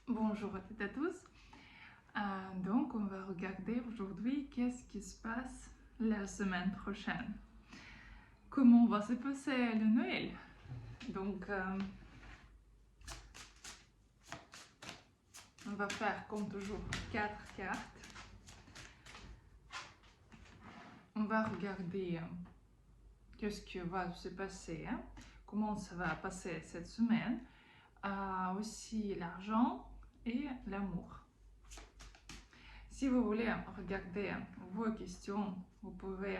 Bonjour à toutes et à tous. Donc, on va regarder aujourd'hui qu'est-ce qui se passe la semaine prochaine. Comment va se passer le Noël? Donc, on va faire comme toujours 4 cartes. On va regarder qu'est-ce qui va se passer, comment ça va passer cette semaine, aussi l'argent et l'amour. Si vous voulez regarder vos questions, vous pouvez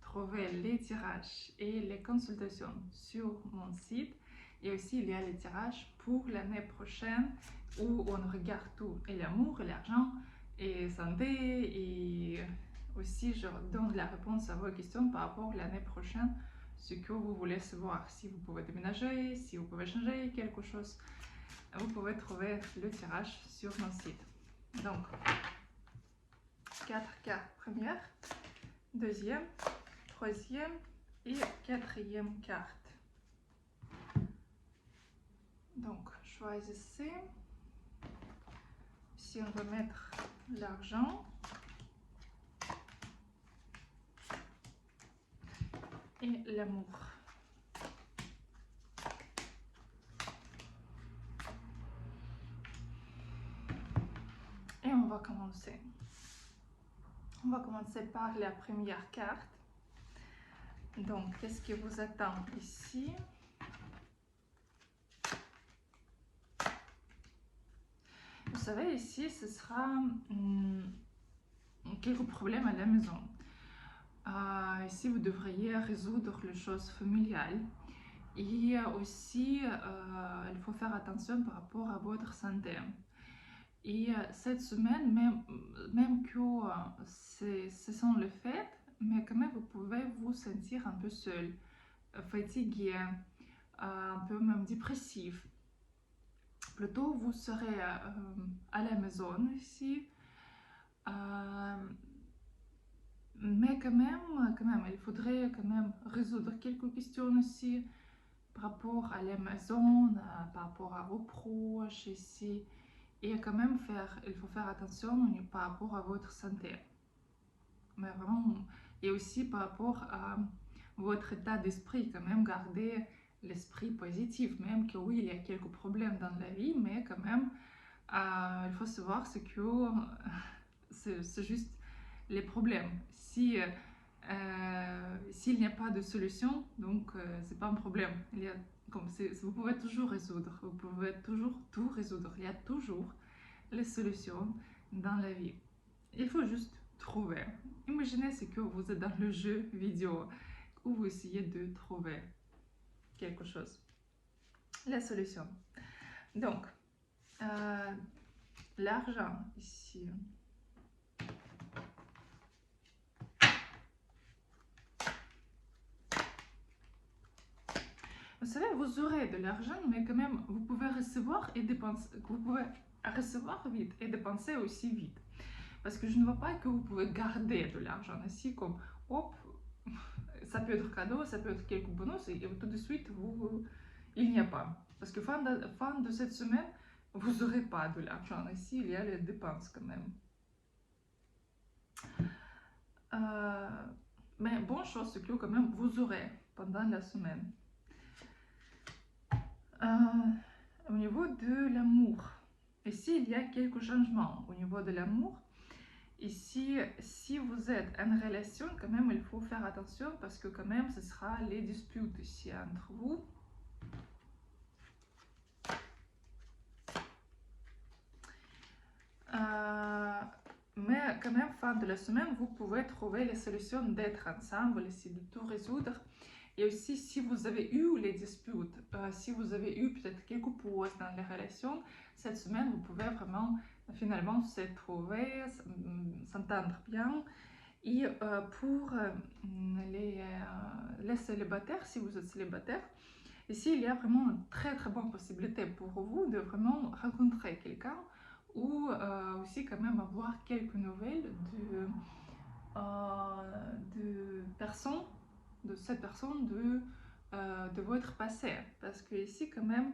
trouver les tirages et les consultations sur mon site. Et aussi, il y a les tirages pour l'année prochaine où on regarde tout, et l'amour, et l'argent, et santé, et aussi je donne la réponse à vos questions par rapport à l'année prochaine, ce que vous voulez savoir, si vous pouvez déménager, si vous pouvez changer quelque chose. Vous pouvez trouver le tirage sur mon site. Donc, 4 cartes première, deuxième, troisième et quatrième carte. Donc, choisissez. Ici, on va mettre l'argent. Et l'amour. Et on va commencer. On va commencer par la première carte. Donc, qu'est-ce qui vous attend ici? Vous savez, ici, ce sera quelques problèmes à la maison. Ici, vous devriez résoudre les choses familiales. Et aussi, il faut faire attention par rapport à votre santé. Et cette semaine, même que ce sont les fêtes, mais quand même, vous pouvez vous sentir un peu seul, fatigué, un peu même dépressif. Plutôt, vous serez à la maison ici. Mais quand même, il faudrait quand même résoudre quelques questions aussi par rapport à la maison, par rapport à vos proches ici. Et quand même, il faut faire attention par rapport à votre santé. Mais vraiment, et aussi par rapport à votre état d'esprit, quand même garder l'esprit positif, même que oui, il y a quelques problèmes dans la vie, mais quand même, il faut savoir ce que c'est juste les problèmes. S'il n'y a pas de solution, donc c'est pas un problème. Vous pouvez toujours résoudre, vous pouvez toujours tout résoudre. Il y a toujours les solutions dans la vie. Il faut juste trouver. Imaginez ce que vous êtes dans le jeu vidéo où vous essayez de trouver quelque chose. La solution. Donc, l'argent ici. Vous savez, vous aurez de l'argent, mais quand même, vous pouvez recevoir et dépenser. Vous pouvez recevoir vite et dépenser aussi vite. Parce que je ne vois pas que vous pouvez garder de l'argent ici, comme hop, ça peut être cadeau, ça peut être quelques bonus, et tout de suite, il n'y a pas. Parce que fin de cette semaine, vous n'aurez pas de l'argent. Ici, il y a les dépenses quand même. Mais bonne chose, c'est que quand même, vous aurez pendant la semaine. Au niveau de l'amour, ici, il y a quelques changements au niveau de l'amour. Ici, si vous êtes en relation, quand même, il faut faire attention parce que quand même, ce sera les disputes ici entre vous. Mais quand même, fin de la semaine, vous pouvez trouver les solutions d'être ensemble, essayer de tout résoudre. Et aussi, si vous avez eu les disputes, si vous avez eu peut-être quelques pauses dans les relations, cette semaine, vous pouvez vraiment, finalement, se trouver, s'entendre bien. Et pour les célibataires, si vous êtes célibataire, ici, il y a vraiment une très très bonne possibilité pour vous de vraiment rencontrer quelqu'un ou aussi quand même avoir quelques nouvelles de personnes, de cette personne, de votre passé. Parce que ici quand même,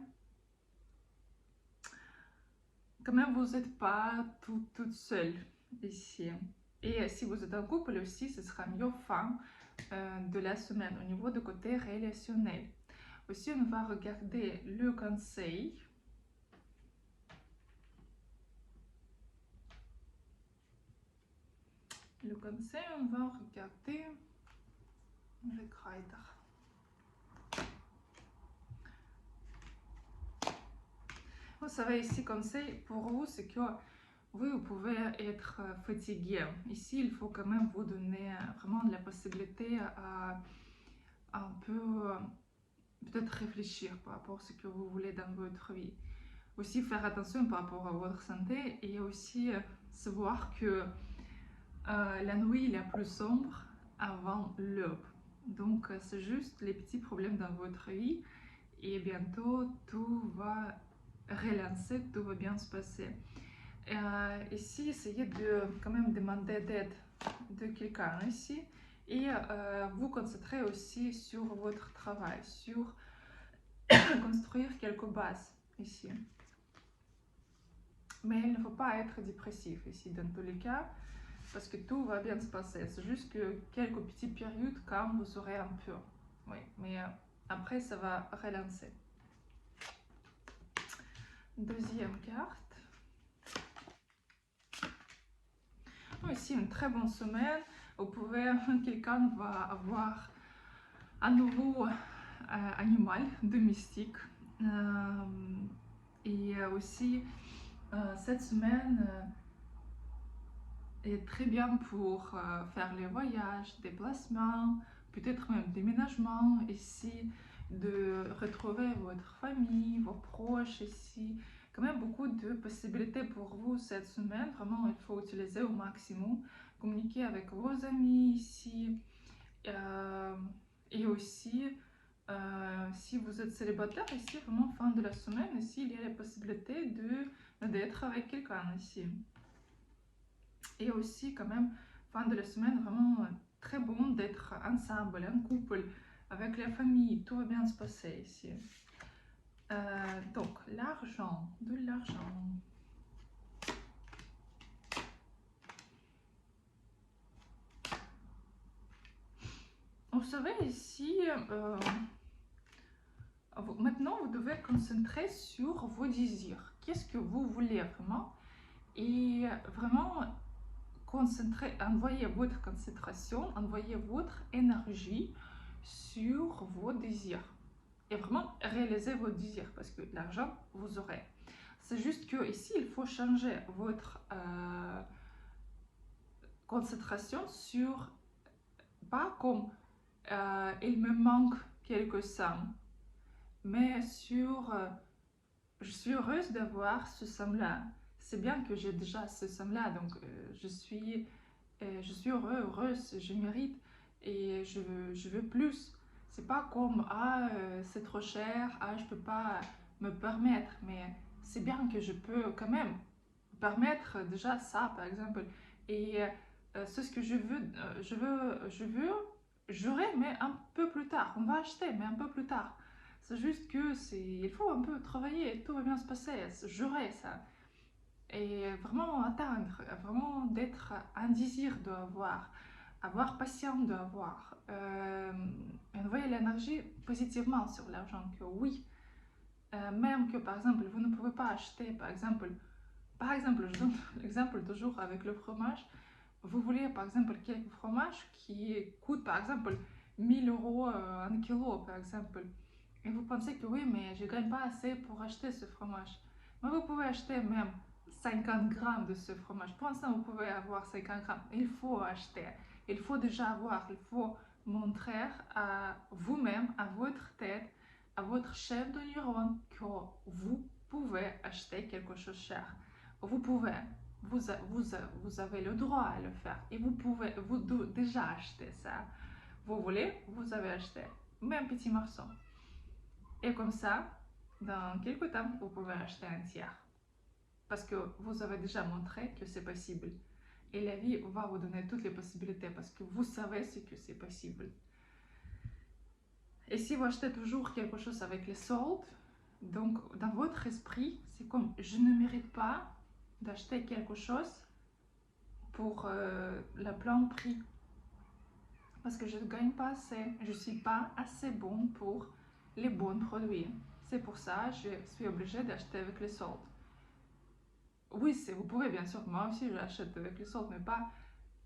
quand même, vous n'êtes pas toute seule ici. Et si vous êtes en couple aussi, ce sera mieux fin de la semaine au niveau du côté relationnel. Aussi, on va regarder le conseil. Le conseil, on va regarder le Kreider. Vous savez, ici, conseil pour vous, c'est que vous pouvez être fatigué. Ici, il faut quand même vous donner vraiment de la possibilité à un peu peut-être réfléchir par rapport à ce que vous voulez dans votre vie. Aussi faire attention par rapport à votre santé et aussi savoir que la nuit la plus sombre avant l'aube. Donc c'est juste les petits problèmes dans votre vie et bientôt tout va relancer, tout va bien se passer. Ici, essayez de quand même demander d'aide de quelqu'un ici et vous concentrer aussi sur votre travail, sur construire quelques bases ici. Mais il ne faut pas être dépressif ici dans tous les cas parce que tout va bien se passer. C'est juste que quelques petites périodes quand vous serez un peu. Oui, mais après ça va relancer. Deuxième carte. Ici une très bonne semaine. Vous pouvez, quelqu'un va avoir un nouveau animal domestique. Et aussi cette semaine est très bien pour faire les voyages, déplacements, peut-être même déménagement ici, de retrouver votre famille, vos proches ici. Quand même beaucoup de possibilités pour vous cette semaine. Vraiment, il faut utiliser au maximum. Communiquer avec vos amis ici. Et aussi, si vous êtes célibataire ici, vraiment fin de la semaine, ici, il y a la possibilité d'être avec quelqu'un ici. Et aussi, quand même, fin de la semaine, vraiment très bon d'être ensemble, en couple, avec la famille, tout va bien se passer ici. Donc, l'argent, de l'argent. Vous savez, ici, maintenant, vous devez concentrer sur vos désirs. Qu'est-ce que vous voulez vraiment? Et vraiment, envoyez votre concentration, envoyez votre énergie sur vos désirs. Et vraiment, réalisez vos désirs parce que l'argent, vous aurez. C'est juste que ici, il faut changer votre concentration sur, pas comme il me manque quelque somme, mais sur je suis heureuse d'avoir ce somme-là. C'est bien que j'ai déjà ce somme-là, donc je suis heureuse, je mérite et je veux plus. C'est pas comme c'est trop cher, je peux pas me permettre, mais c'est bien que je peux quand même permettre déjà ça par exemple. Et c'est ce que j'aurai, mais un peu plus tard. On va acheter, mais un peu plus tard. C'est juste que il faut un peu travailler et tout va bien se passer. J'aurai ça. Et vraiment atteindre, vraiment d'être un désir avoir patience d'avoir. Envoyer l'énergie positivement sur l'argent, que oui, même que par exemple vous ne pouvez pas acheter, par exemple, je donne l'exemple toujours avec le fromage. Vous voulez par exemple quelques fromages qui coûtent par exemple 1000 € un kilo par exemple. Et vous pensez que oui, mais je ne gagne pas assez pour acheter ce fromage. Mais vous pouvez acheter même 50 grammes de ce fromage. Pour l'instant, vous pouvez avoir 50 grammes. Il faut acheter. Il faut déjà avoir. Il faut montrer à vous-même, à votre tête, à votre chef de neurones que vous pouvez acheter quelque chose de cher. Vous pouvez. Vous avez le droit à le faire. Et vous pouvez déjà acheter ça. Vous voulez, vous avez acheté. Même petit morceau. Et comme ça, dans quelques temps, vous pouvez acheter un tiers. Parce que vous avez déjà montré que c'est possible. Et la vie va vous donner toutes les possibilités parce que vous savez ce que c'est possible. Et si vous achetez toujours quelque chose avec les soldes, Donc, dans votre esprit, c'est comme je ne mérite pas d'acheter quelque chose pour le plein prix. Parce que je ne gagne pas assez, je ne suis pas assez bon pour les bons produits. C'est pour ça que je suis obligée d'acheter avec les soldes. Oui, vous pouvez bien sûr, moi aussi j'achète avec les soldes, mais pas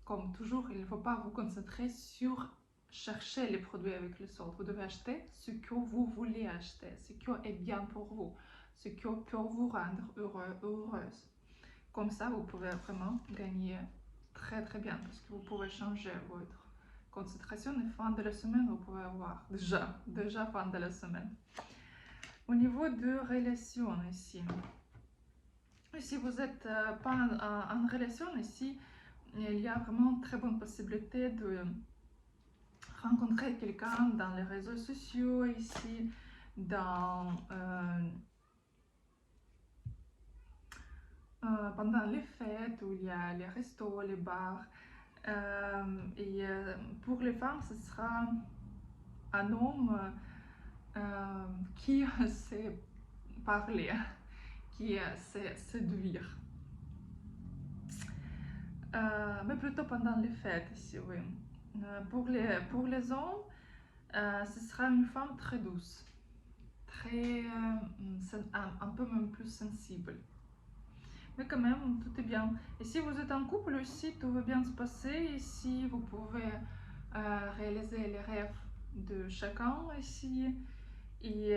comme toujours, il ne faut pas vous concentrer sur chercher les produits avec les soldes. Vous devez acheter ce que vous voulez acheter, ce qui est bien pour vous, ce qui peut vous rendre heureux, heureuse. Comme ça, vous pouvez vraiment gagner très très bien parce que vous pouvez changer votre concentration et fin de la semaine, vous pouvez avoir déjà fin de la semaine. Au niveau de relation ici, si vous n'êtes pas en relation ici, il y a vraiment très bonne possibilité de rencontrer quelqu'un dans les réseaux sociaux ici, pendant les fêtes où il y a les restos, les bars. Pour les femmes, ce sera un homme qui sait parler, qui sait séduire. Mais plutôt pendant les fêtes ici, oui. Pour les hommes, ce sera une femme très douce, très, un peu même plus sensible. Mais quand même, tout est bien. Et si vous êtes en couple aussi, tout va bien se passer. Ici, vous pouvez réaliser les rêves de chacun ici. Et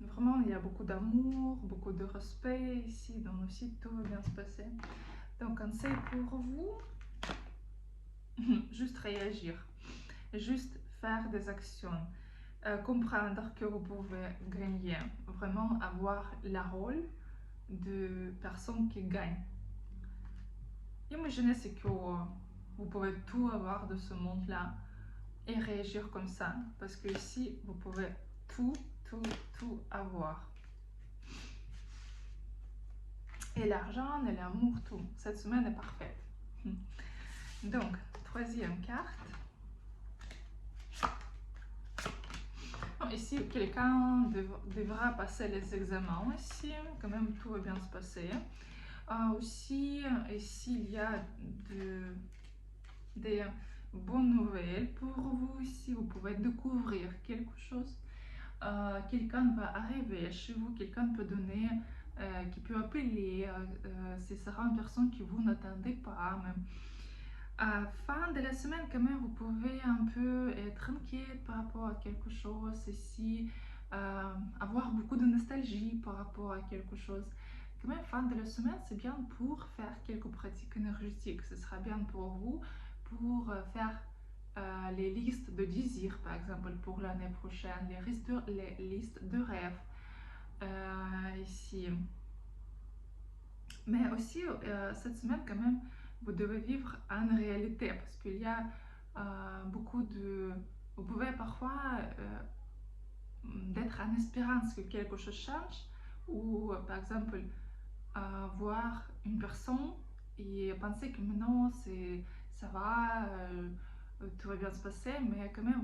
vraiment, il y a beaucoup d'amour, beaucoup de respect ici. Donc aussi, tout va bien se passer. Donc, conseil pour vous, juste réagir. Juste faire des actions. Comprendre que vous pouvez gagner. Vraiment avoir le rôle de personne qui gagne. Imaginez ce que vous pouvez tout avoir de ce monde-là et réagir comme ça. Parce que ici, vous pouvez tout avoir. Et l'argent et l'amour, tout. Cette semaine est parfaite. Donc, troisième carte. Ici, quelqu'un devra passer les examens. Ici, quand même, tout va bien se passer. Aussi, ici, il y a des bonnes nouvelles pour vous. Ici, vous pouvez découvrir quelque chose. Quelqu'un va arriver chez vous, quelqu'un peut donner, qui peut appeler. Ce sera une personne que vous n'attendez pas. Même. À la fin de la semaine, quand même, vous pouvez un peu être inquiète par rapport à quelque chose ici, avoir beaucoup de nostalgie par rapport à quelque chose. Quand même, fin de la semaine, c'est bien pour faire quelques pratiques énergétiques. Ce sera bien pour vous, pour faire les listes de désirs, par exemple, pour l'année prochaine, les listes de rêves ici. Mais aussi, cette semaine, quand même, vous devez vivre en réalité parce qu'il y a beaucoup de... Vous pouvez parfois d'être en espérance que quelque chose change ou par exemple voir une personne et penser que maintenant ça va, tout va bien se passer, mais quand même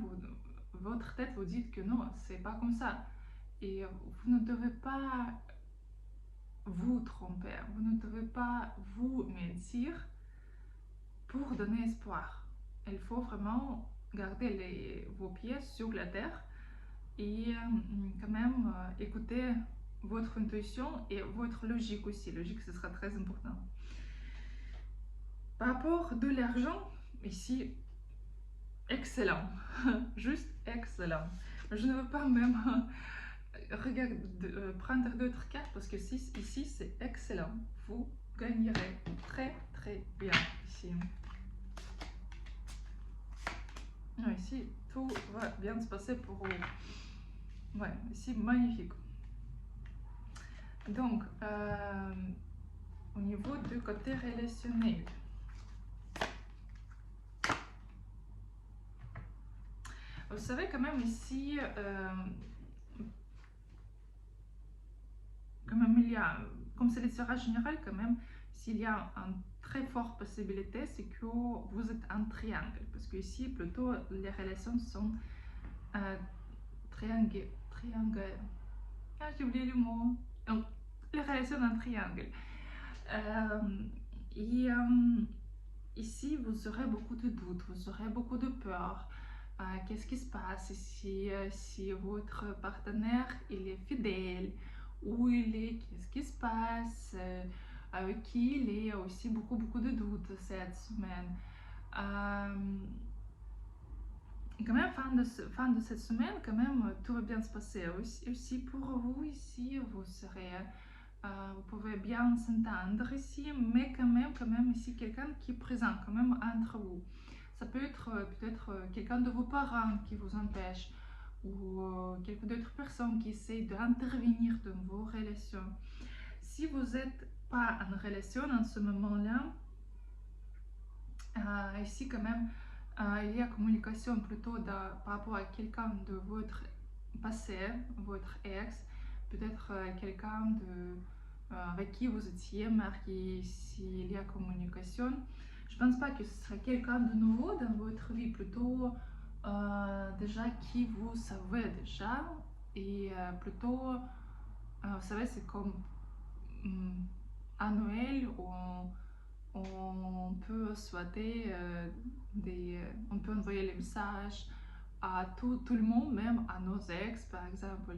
votre tête vous dit que non, c'est pas comme ça. Et vous ne devez pas vous tromper, vous ne devez pas vous mentir pour donner espoir. Il faut vraiment garder vos pieds sur la terre et quand même écouter votre intuition et votre logique aussi. Logique, ce sera très important. Par rapport de l'argent, ici, excellent. Juste excellent. Je ne veux pas même prendre d'autres cartes parce que ici, c'est excellent. Vous gagnerez très très bien ici. Ici, tout va bien se passer pour vous. Ouais, ici, magnifique. Donc, au niveau du côté relationnel, vous savez quand même ici, quand même il y a, comme c'est le tirage général quand même, s'il y a une très forte possibilité, c'est que vous êtes un triangle, parce que ici plutôt les relations sont Ah, j'ai oublié le mot. Donc, les relations d'un triangle. Euh, et ici, vous aurez beaucoup de doutes, vous aurez beaucoup de peur. Qu'est-ce qui se passe ici si votre partenaire il est fidèle, où il est, qu'est-ce qui se passe, avec qui il est, aussi beaucoup de doutes cette semaine. Euh, Quand même, fin de cette semaine, quand même, tout va bien se passer. Aussi pour vous ici, vous serez, vous pouvez bien s'entendre ici, mais quand même ici, quelqu'un qui est présent quand même entre vous. Ça peut être peut-être quelqu'un de vos parents qui vous empêche, ou quelques d'autres personnes qui essayent d'intervenir dans vos relations. Si vous n'êtes pas en relation en ce moment-là, ici quand même, il y a communication plutôt par rapport à quelqu'un de votre passé, votre ex, peut-être quelqu'un avec qui vous étiez marié, s'il y a communication. Je pense pas que ce serait quelqu'un de nouveau dans votre vie, plutôt déjà qui vous savez déjà, et plutôt, vous savez, c'est comme à Noël où on peut souhaiter on peut envoyer les messages à tout le monde, même à nos ex par exemple,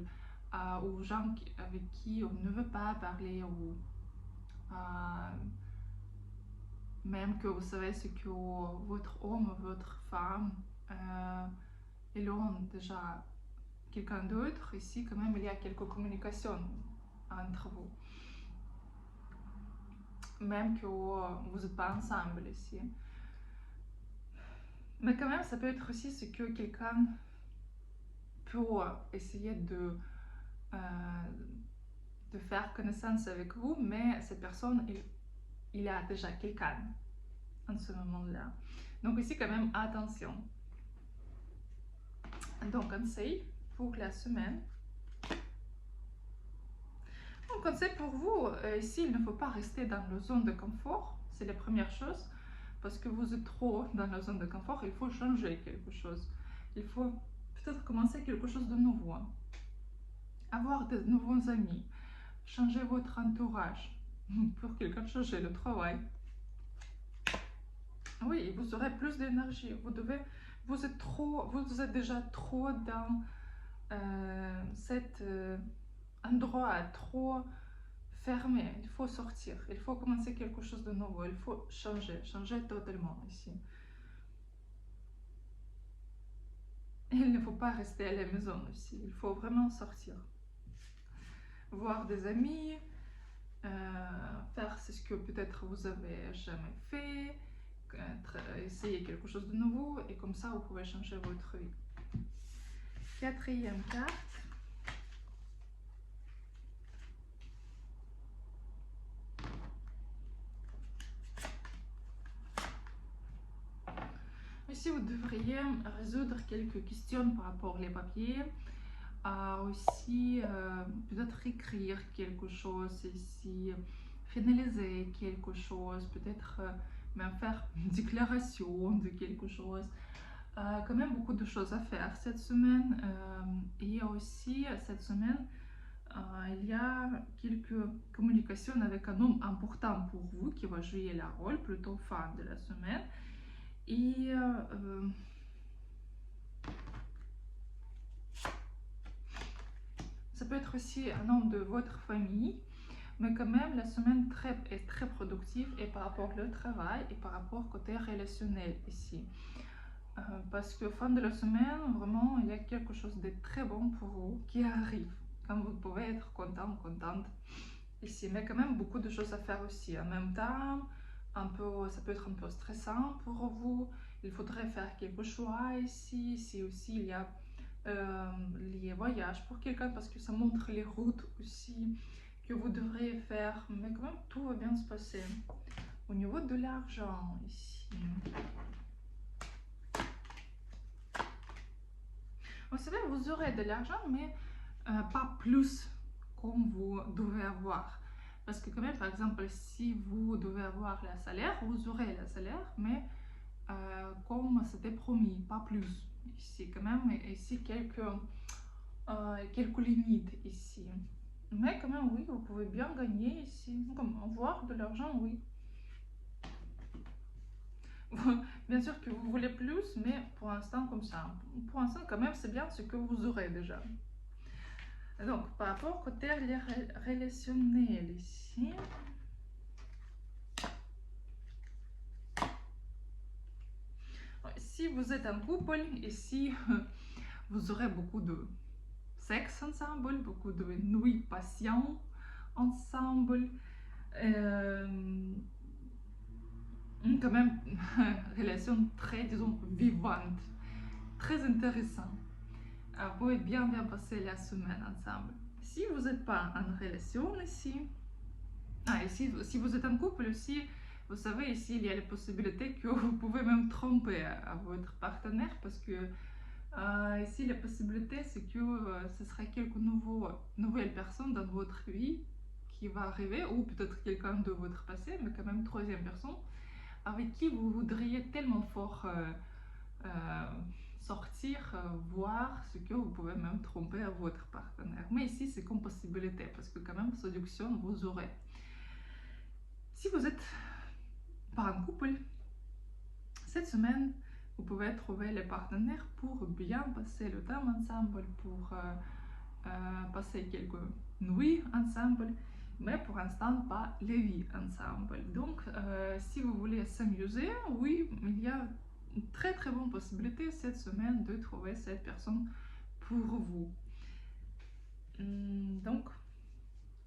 aux gens avec qui on ne veut pas parler, ou même que vous savez ce que votre homme ou votre femme ils ont déjà quelqu'un d'autre. Ici quand même il y a quelques communications entre vous, même que vous n'êtes pas ensemble ici. Mais quand même, ça peut être aussi ce que quelqu'un peut essayer de faire connaissance avec vous, mais cette personne, il a déjà quelqu'un en ce moment-là. Donc ici, quand même, attention. Donc, conseil pour la semaine. Donc, conseil pour vous, ici, il ne faut pas rester dans la zone de confort. C'est la première chose. Parce que vous êtes trop dans la zone de confort, il faut changer quelque chose. Il faut peut-être commencer quelque chose de nouveau. Avoir de nouveaux amis. Changer votre entourage. Pour quelqu'un, changer le travail. Oui, vous aurez plus d'énergie. Vous êtes déjà trop dans cet endroit, trop fermé. Il faut sortir. Il faut commencer quelque chose de nouveau. Il faut changer totalement ici. Il ne faut pas rester à la maison aussi. Il faut vraiment sortir. Voir des amis, faire ce que peut-être vous avez jamais fait, essayer quelque chose de nouveau, et comme ça vous pouvez changer votre vie. Quatrième carte. Ici vous devriez résoudre quelques questions par rapport aux papiers, aussi peut-être écrire quelque chose ici, finaliser quelque chose, peut-être même faire une déclaration de quelque chose. Quand même beaucoup de choses à faire cette semaine, et aussi cette semaine il y a quelques communications avec un homme important pour vous qui va jouer le rôle plutôt fin de la semaine. Et ça peut être aussi un homme de votre famille, mais quand même la semaine est très productive, et par rapport au travail et par rapport au côté relationnel ici. Parce que fin de la semaine, vraiment, il y a quelque chose de très bon pour vous qui arrive, comme vous pouvez être content, contente ici. Mais quand même, beaucoup de choses à faire aussi. En même temps, ça peut être un peu stressant pour vous. Il faudrait faire quelque choix ici. Ici aussi, il y a les voyages pour quelqu'un, parce que ça montre les routes aussi que vous devriez faire. Mais quand même, tout va bien se passer. Au niveau de l'argent, ici. Vous savez, vous aurez de l'argent, mais pas plus comme vous devez avoir. Parce que quand même, par exemple, si vous devez avoir le salaire, vous aurez le salaire, mais comme c'était promis, pas plus. Ici, quand même, ici, quelques limites ici. Mais quand même, oui, vous pouvez bien gagner ici. Comme avoir de l'argent, oui. Bien sûr que vous voulez plus, mais pour l'instant comme ça. Pour l'instant, quand même, c'est bien ce que vous aurez déjà. Donc, par rapport au côté relationnel ici. Si vous êtes un couple, ici, vous aurez beaucoup de sexe ensemble, beaucoup de nuits patientes ensemble. Quand même, relation très, disons, vivante, très intéressante. Vous pouvez bien passer la semaine ensemble. Si vous n'êtes pas en relation ici, ici, si vous êtes en couple aussi, vous savez, ici, il y a la possibilité que vous pouvez même tromper à votre partenaire parce que ici, la possibilité, c'est que ce sera quelques nouvelles personnes dans votre vie qui va arriver, ou peut-être quelqu'un de votre passé, mais quand même troisième personne, avec qui vous voudriez tellement fort sortir, voir ce que vous pouvez même tromper à votre partenaire. Mais ici, c'est comme possibilité, parce que quand même, séduction, vous aurez. Si vous êtes pas en couple, cette semaine, vous pouvez trouver les partenaires pour bien passer le temps ensemble, pour passer quelques nuits ensemble, mais pour l'instant pas les vies ensemble. Donc si vous voulez s'amuser, oui, il y a une très très bonne possibilité cette semaine de trouver cette personne pour vous. Donc,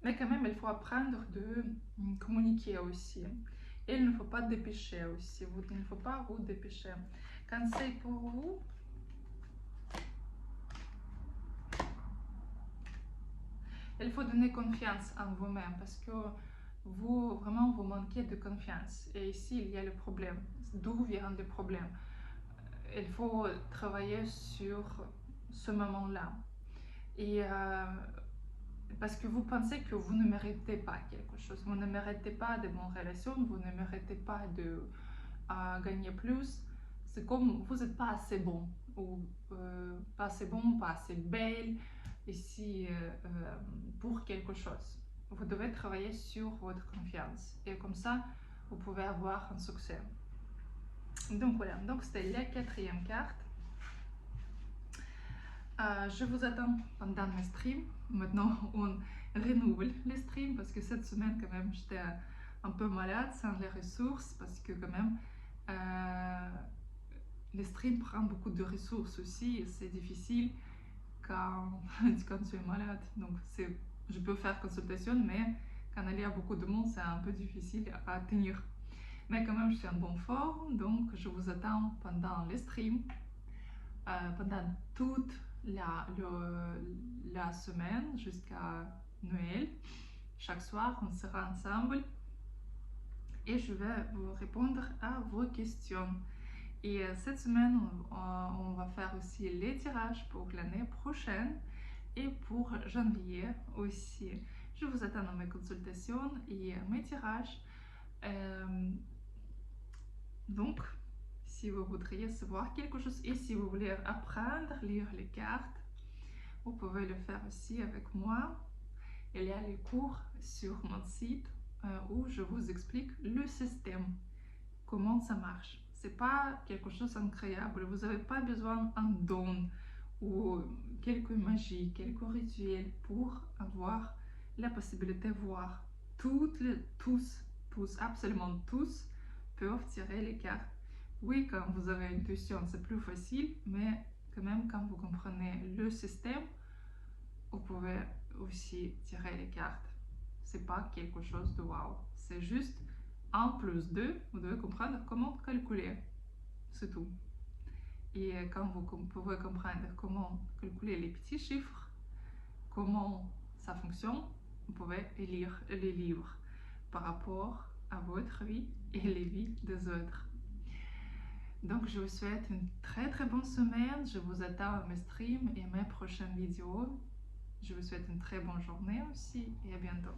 mais quand même il faut apprendre de communiquer aussi. Et il ne faut pas dépêcher aussi, il ne faut pas vous dépêcher. Conseil pour vous, il faut donner confiance en vous-même parce que vous, vraiment, vous manquez de confiance. Et ici, il y a le problème. D'où vient le problème? Il faut travailler sur ce moment-là. Et parce que vous pensez que vous ne méritez pas quelque chose. Vous ne méritez pas de bonnes relations, vous ne méritez pas de gagner plus. C'est comme vous n'êtes pas assez bon, ou pas assez bon, pas assez belle ici pour quelque chose. Vous devez travailler sur votre confiance et comme ça vous pouvez avoir un succès. Donc voilà, donc c'était la quatrième carte. Je vous attends pendant mes streams. Maintenant on renouvelle les streams parce que cette semaine quand même j'étais un peu malade sans les ressources parce que quand même les streams prennent beaucoup de ressources aussi et c'est difficile quand tu es malade. Donc je peux faire consultation, mais quand il y a beaucoup de monde, c'est un peu difficile à tenir. Mais quand même, je suis en bonne forme, donc je vous attends pendant les streams, pendant toute la semaine jusqu'à Noël. Chaque soir, on sera ensemble et je vais vous répondre à vos questions. Et cette semaine, on va faire aussi les tirages pour l'année prochaine et pour janvier aussi. Je vous attends dans mes consultations et mes tirages. Donc, si vous voudriez savoir quelque chose et si vous voulez apprendre à lire les cartes, vous pouvez le faire aussi avec moi. Il y a les cours sur mon site où je vous explique le système, comment ça marche. C'est pas quelque chose d'incroyable, vous n'avez pas besoin d'un don ou quelques magies, quelques rituels pour avoir la possibilité de voir. Tous, absolument tous, peuvent tirer les cartes. Oui, quand vous avez une intuition, c'est plus facile, mais quand même, quand vous comprenez le système, vous pouvez aussi tirer les cartes. C'est pas quelque chose de waouh, c'est juste 1 plus 2, vous devez comprendre comment calculer, c'est tout. Et quand vous pouvez comprendre comment calculer les petits chiffres, comment ça fonctionne, vous pouvez lire les livres par rapport à votre vie et les vies des autres. Donc je vous souhaite une très très bonne semaine, je vous attends à mes streams et mes prochaines vidéos. Je vous souhaite une très bonne journée aussi et à bientôt.